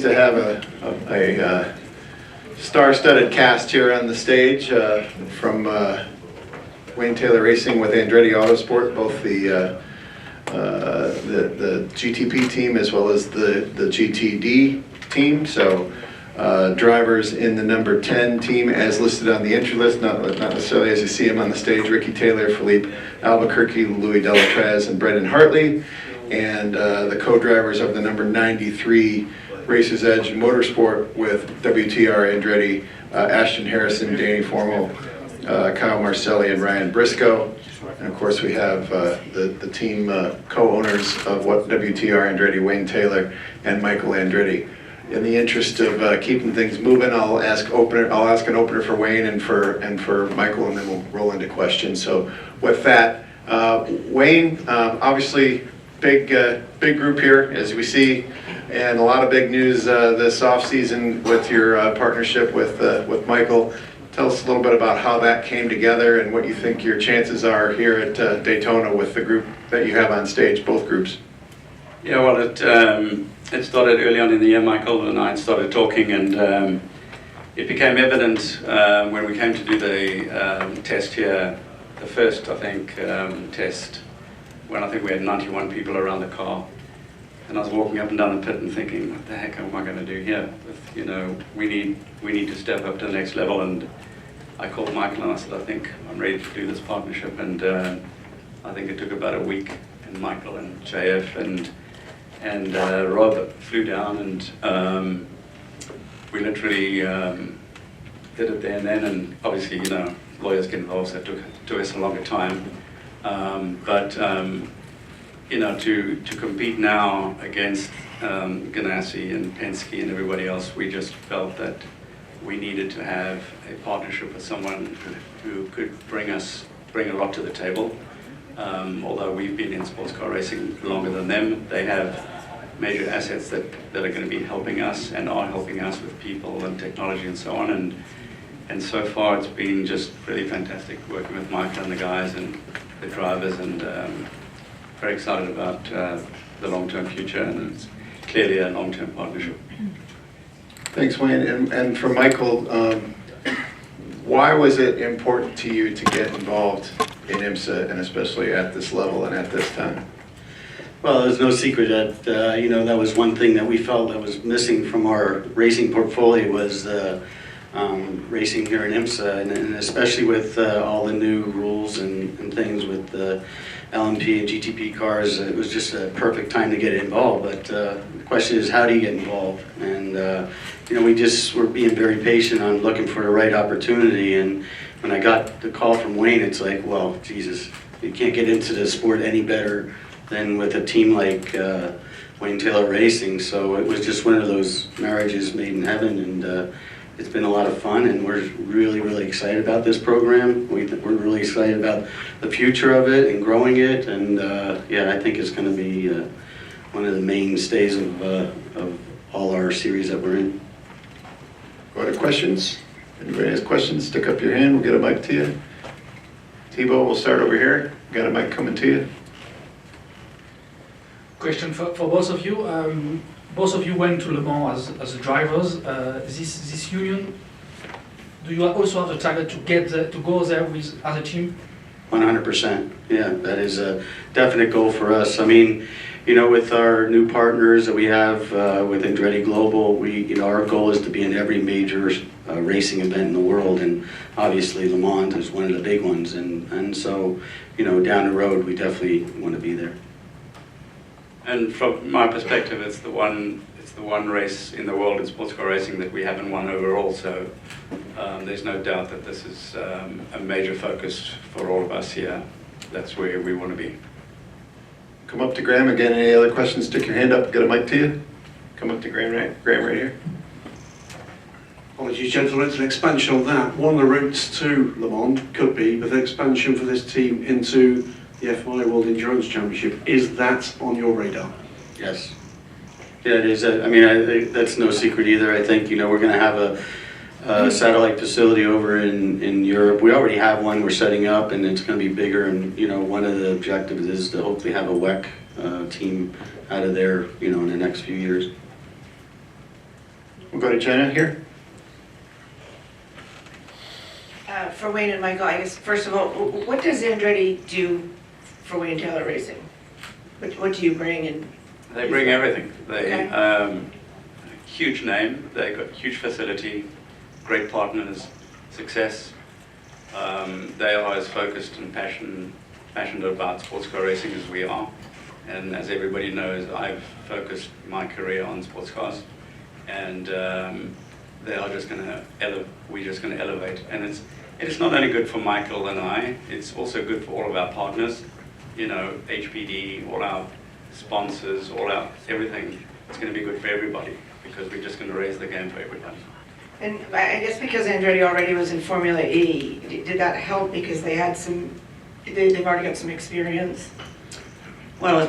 pleased to have a star-studded cast here on the stage from Wayne Taylor Racing with Andretti Autosport, both the GTP team as well as the GTD team. So drivers in the number 10 team as listed on the entry list, not necessarily as you see them on the stage: Ricky Taylor, Philippe Albuquerque, Louis Delatraz, and Brendan Hartley. And the co-drivers of the number 93 Racers Edge Motorsport with WTR Andretti, Ashton Harrison, Danny Formal, Kyle Marcelli, and Ryan Briscoe. And of course we have the team co-owners of what WTR Andretti, Wayne Taylor and Michael Andretti. In the interest of keeping things moving, I'll ask an opener for Wayne and for Michael, and then we'll roll into questions. So with that, Wayne, obviously big group here, as we see, and a lot of big news this off season with your partnership with Michael. Tell us a little bit about how that came together and what you think your chances are here at Daytona with the group that you have on stage, both groups. Yeah, well, it started early on in the year. Michael and I started talking, and it became evident when we came to do the test here, the first, I think, test, when I think we had 91 people around the car. And I was walking up and down the pit and thinking, what the heck am I going to do here? With, you know, we need to step up to the next level. And I called Michael and I said, I think I'm ready to do this partnership. And I think it took about a week, and Michael and JF and Rob flew down, and we literally did it there and then. And obviously, you know, lawyers get involved, so it took us a longer time. You know, to compete now against Ganassi and Penske and everybody else, we just felt that we needed to have a partnership with someone who could bring a lot to the table. Although we've been in sports car racing longer than them, they have major assets that are going to be helping us and are helping us with people and technology and so on. And so far it's been just really fantastic working with Michael and the guys and the drivers, and very excited about the long-term future, and it's clearly a long-term partnership. Thanks, Wayne. And for Michael, why was it important to you to get involved in IMSA, and especially at this level and at this time? Well, there's no secret that you know, that was one thing that we felt that was missing from our racing portfolio, was racing here in IMSA, and especially with all the new rules and things with the LMP and GTP cars. It was just a perfect time to get involved. But the question is, how do you get involved? And you know, we just were being very patient on looking for the right opportunity. And when I got the call from Wayne, it's like, well, Jesus, you can't get into the sport any better than with a team like Wayne Taylor Racing. So it was just one of those marriages made in heaven, and it's been a lot of fun, and we're really excited about this program. We're really excited about the future of it and growing it, and yeah, I think it's going to be one of the mainstays of all our series that we're in. Go to questions. Anybody has questions, stick up your hand, we'll get a mic to you. Thibaut, we'll start over here. Got a mic coming to you. Question for both of you. Both of you went to Le Mans as drivers. This union, do you also have the target to go there with as a team? 100%. Yeah, that is a definite goal for us. I mean, you know, with our new partners that we have with Andretti Global, you know, our goal is to be in every major racing event in the world, and obviously Le Mans is one of the big ones. And so, you know, down the road, we definitely want to be there. And from my perspective, it's the one race in the world in sports car racing that we haven't won overall. So there's no doubt that this is a major focus for all of us here. That's where we want to be. Come up to Graham again. Any other questions? Stick your hand up. Get a mic to you. Come up to Graham right here. Apologies, gentlemen, it's an expansion on that. One of the routes to Le Mans could be with an expansion for this team into the FI World Endurance Championship. Is that on your radar? Yes. Yeah, it is. I mean, I think that's no secret either. I think, you know, we're going to have a satellite facility over in Europe. We already have one we're setting up, and it's going to be bigger. And, you know, one of the objectives is to hopefully have a WEC team out of there, you know, in the next few years. We'll go to Jenna here. For Wayne and Michael, I guess, first of all, what does Andretti do for Wayne Taylor Racing? What do you bring in? They bring everything. They Okay. huge name. They got huge facility, great partners, success. They are as focused and passionate about sports car racing as we are. And as everybody knows, I've focused my career on sports cars, and they are just going to we're just going to elevate. And it's not only good for Michael and I. It's also good for all of our partners. You know, HPD, all our sponsors, everything. It's going to be good for everybody because we're just going to raise the game for everybody. And I guess because Andretti already was in Formula E, did that help because they had they've already got some experience? Well,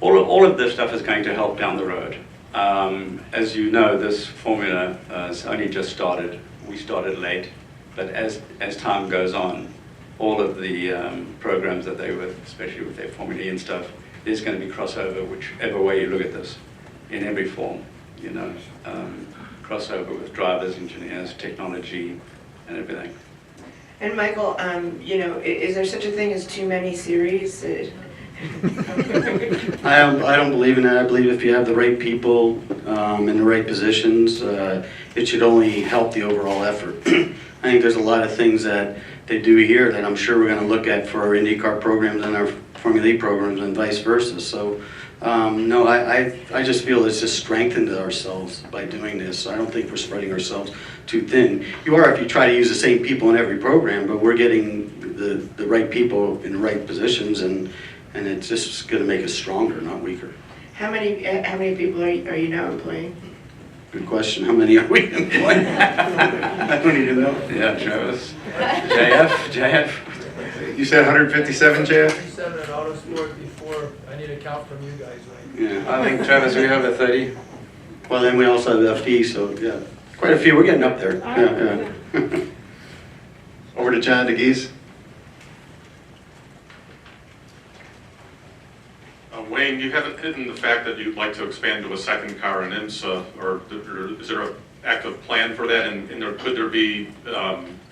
all of this stuff is going to help down the road. As you know, this formula has only just started. We started late, but as time goes on, all of the programs that they with, especially with their Formula E and stuff, there's going to be crossover, whichever way you look at this, in every form. You know, crossover with drivers, engineers, technology, and everything. And Michael, you know, is there such a thing as too many series? I don't believe in that. I believe if you have the right people in the right positions, it should only help the overall effort. I think there's a lot of things that they do here that I'm sure we're going to look at for our IndyCar programs and our Formula E programs and vice versa. So, no, I just feel it's just strengthened ourselves by doing this. I don't think we're spreading ourselves too thin. You are if you try to use the same people in every program, but we're getting the right people in the right positions, and it's just going to make us stronger, not weaker. How many people are you now employing? Good question. How many are we employing? I don't even know. Yeah, Travis. JF. You said 157, JF? 57 at Autosport before, I need a count from you guys, right? Yeah. I think, Travis, we have a 30. Well, then we also have FD, so yeah, quite a few. We're getting up there. Yeah. Over to John DeGeese. Wayne, you haven't hidden the fact that you'd like to expand to a second car in IMSA, or is there an active plan for that? And could there be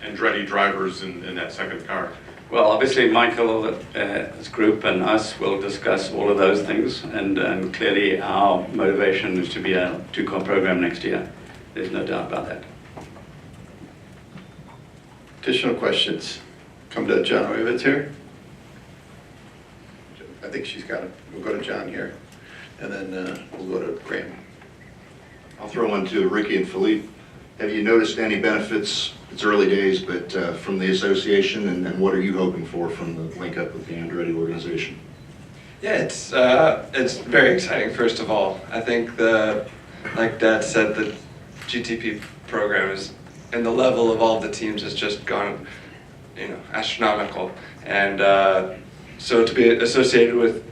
Andretti drivers in that second car? Well, obviously, Michael, his group, and us will discuss all of those things, and clearly our motivation is to be a two-car program next year. There's no doubt about that. Additional questions? Come to John Oyevitz here. I think she's got it. We'll go to John here, and then we'll go to Graham. I'll throw one to Ricky and Philippe. Have you noticed any benefits, it's early days, but from the association, and what are you hoping for from the link up with the Andretti organization? Yeah, it's very exciting, first of all. I think like Dad said, the GTP program is, and the level of all the teams has just gone, astronomical. And so to be associated with,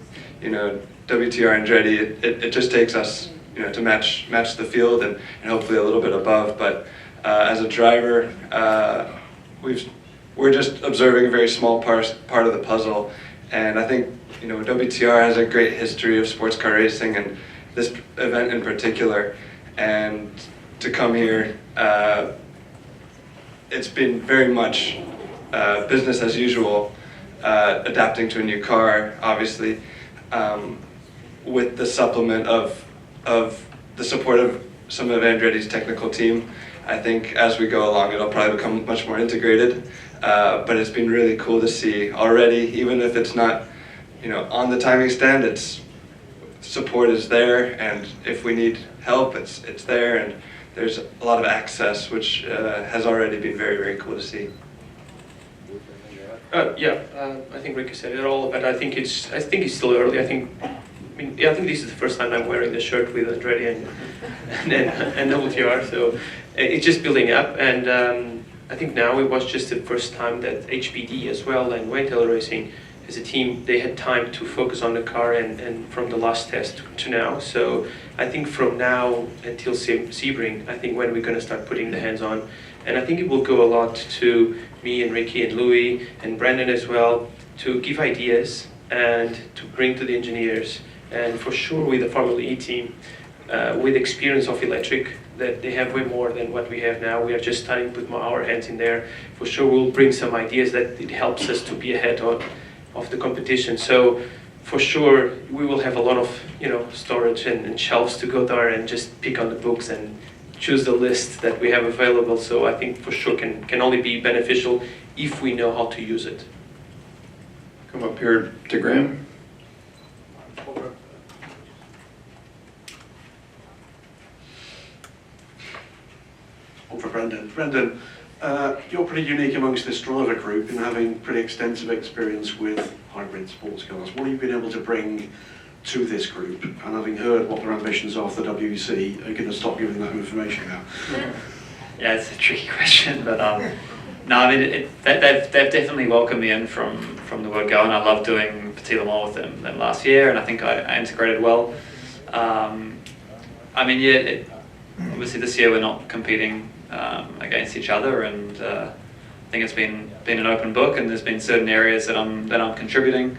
WTR Andretti, it just takes us, to match the field and hopefully a little bit above. But as a driver, we're just observing a very small part of the puzzle. And I think, WTR has a great history of sports car racing and this event in particular. And to come here, it's been very much business as usual, adapting to a new car, obviously, with the supplement of the support of some of Andretti's technical team. I think as we go along, it'll probably become much more integrated. But it's been really cool to see already, even if it's not, on the timing stand, support is there, and if we need help, it's there, and there's a lot of access, which has already been very, very cool to see. I think Ricky said it all, but I think it's still early. I think this is the first time I'm wearing the shirt with Andretti and WTR, so it's just building up. And I think now it was just the first time that HPD as well and Wayne Taylor Racing as a team, they had time to focus on the car and from the last test to now. So I think from now until Sebring, I think when we're going to start putting the hands on. And I think it will go a lot to me and Ricky and Louis and Brandon as well to give ideas and to bring to the engineers. And for sure with the Formula E team, with experience of electric, that they have way more than what we have now. We are just starting to put our hands in there. For sure, we'll bring some ideas that it helps us to be ahead of the competition. So for sure, we will have a lot of storage and shelves to go there and just pick on the books and choose the list that we have available. So I think for sure can only be beneficial if we know how to use it. Come up here to Graham. For Brendan. Brendan, you're pretty unique amongst this driver group in having pretty extensive experience with hybrid sports cars. What have you been able to bring to this group? And having heard what their ambitions are for the WEC, are you going to stop giving that information out? Yeah, it's a tricky question, but no, I mean they've definitely welcomed me in from the word go, and I loved doing Petit Le Mans with them last year, and I think I integrated well. I mean, yeah, obviously this year we're not competing against each other, and I think it's been an open book, and there's been certain areas that I'm contributing.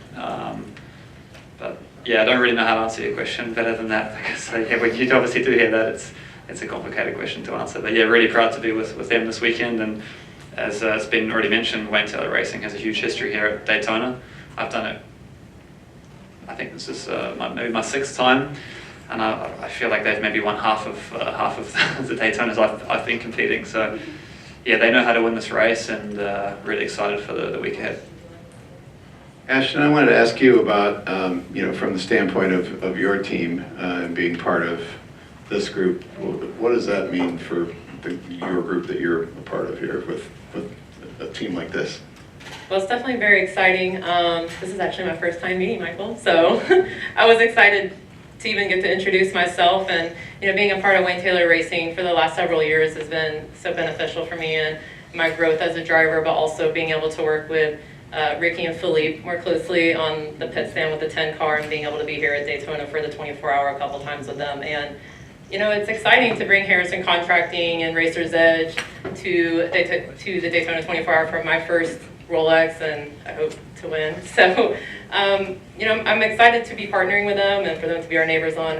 But yeah, I don't really know how to answer your question better than that, because yeah, when you obviously do hear that, it's a complicated question to answer. But yeah, really proud to be with them this weekend, and as it's been already mentioned, Wayne Taylor Racing has a huge history here at Daytona. I've done it, I think this is maybe my 6th time. And I feel like they've maybe won half of the Daytonas I've been competing. So yeah, they know how to win this race, and really excited for the week ahead. Ashton, I wanted to ask you about, from the standpoint of your team and being part of this group, what does that mean for your group that you're a part of here with a team like this? Well, it's definitely very exciting. This is actually my first time meeting Michael, so I was excited to even get to introduce myself, and being a part of Wayne Taylor Racing for the last several years has been so beneficial for me and my growth as a driver, but also being able to work with Ricky and Philippe more closely on the pit stand with the 10 car, and being able to be here at Daytona for the 24-hour a couple times with them. And it's exciting to bring Harrison Contracting and Racer's Edge to the Daytona 24-hour for my first Rolex, and I hope to win. So, I'm excited to be partnering with them and for them to be our neighbors on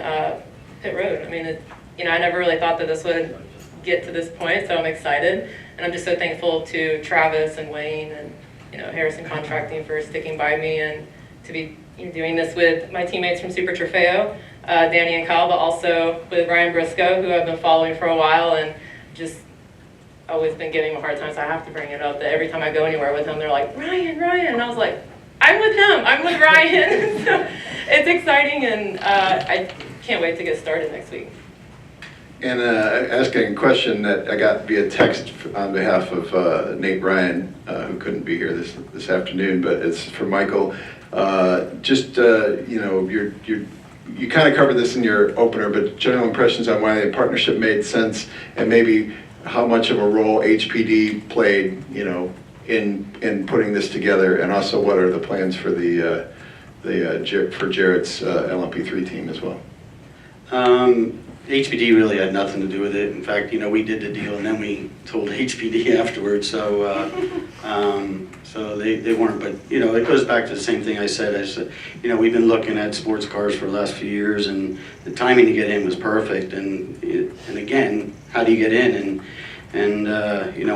pit road. I mean, I never really thought that this would get to this point, so I'm excited. And I'm just so thankful to Travis and Wayne and, Harrison Contracting for sticking by me, and to be doing this with my teammates from Super Trofeo, Danny and Kyle, but also with Ryan Briscoe, who I've been following for a while, and just always been giving him a hard time, so I have to bring it up that every time I go anywhere with him, they're like, Ryan, and I was like, I'm with him, I'm with Ryan. So it's exciting, and I can't wait to get started next week. And asking a question that I got via text on behalf of Nate Ryan, who couldn't be here this afternoon, but it's for Michael. You kind of covered this in your opener, but general impressions on why the partnership made sense, and maybe how much of a role HPD played, in putting this together, and also what are the plans for for Jarrett's LMP3 team as well. HPD really had nothing to do with it. In fact, we did the deal and then we told HPD afterwards. So, so they weren't. But it goes back to the same thing I said. We've been looking at sports cars for the last few years, and the timing to get in was perfect. And again, how do you get in? And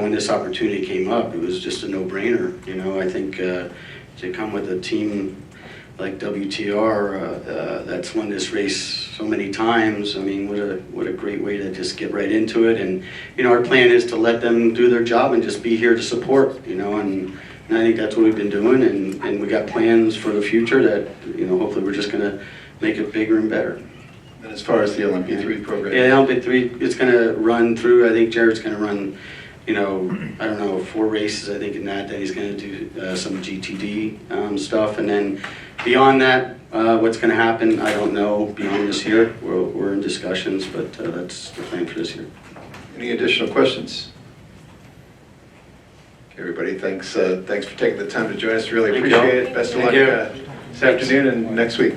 when this opportunity came up, it was just a no-brainer. I think to come with a team like WTR that's won this race so many times. I mean, what a great way to just get right into it. And our plan is to let them do their job and just be here to support. And I think that's what we've been doing. And we got plans for the future that hopefully we're just going to make it bigger and better. And as far as the LMP3 program? Yeah, LMP3, it's going to run through. I think Jarrett's going to run, I don't know, 4 races, I think, in that. Then he's going to do some GTD stuff. And then beyond that, what's going to happen, I don't know. Beyond this year, we're in discussions, but that's the plan for this year. Any additional questions? Okay, everybody, thanks for taking the time to join us. Really appreciate it. Best of luck this afternoon and next week.